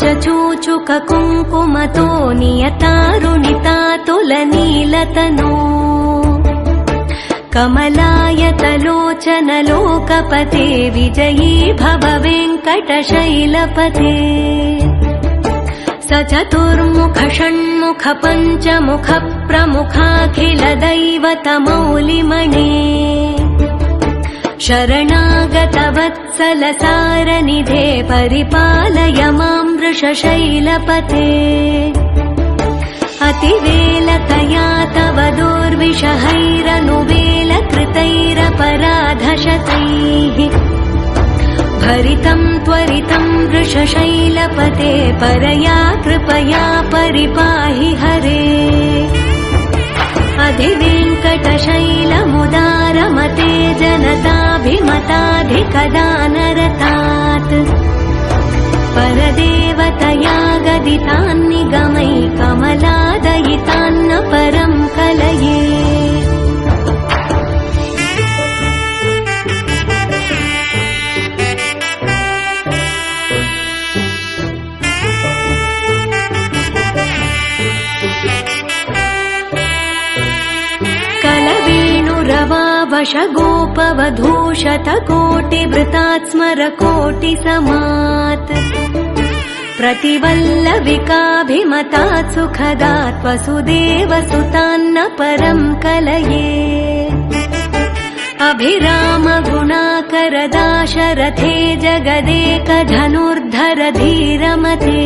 चूचूक कुङ्कुमतो नियतारुणितातुलनीलतनो कमलायतलोचन लोकपते विजयी भव वेङ्कटशैलपते स चतुर्मुख षण्मुख पञ्चमुख प्रमुखाखिल दैवतमौलिमणे शरणागत वत्सल सारनिधे परिपालय मां वृषशैलपते अतिवेलतया तव दुर्विषहैरनुवेलकृतैरपराधशतैः भरितं त्वरितं वृषशैलपते परया कृपया परिपाहि हरे अधिवेङ्कटशैलमुदारमते जनताभिमताधिकदानरतात् परदेवतया गदितान्निगमै कमलादयितान्न परं कलये वशगोपवधूशतकोटिवृतात् स्मरकोटिसमात् प्रतिवल्लविकाभिमतात् सुखदात् वसुदेवसुतान्न परं कलये अभिरामगुणाकर दाशरथे जगदेकधनुर्धर धीरमते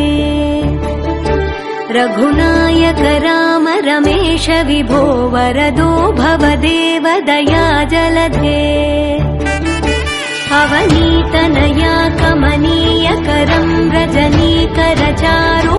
रघुनायक राम रमेश विभो वरदो भवदेव दया जलधे अवनीतन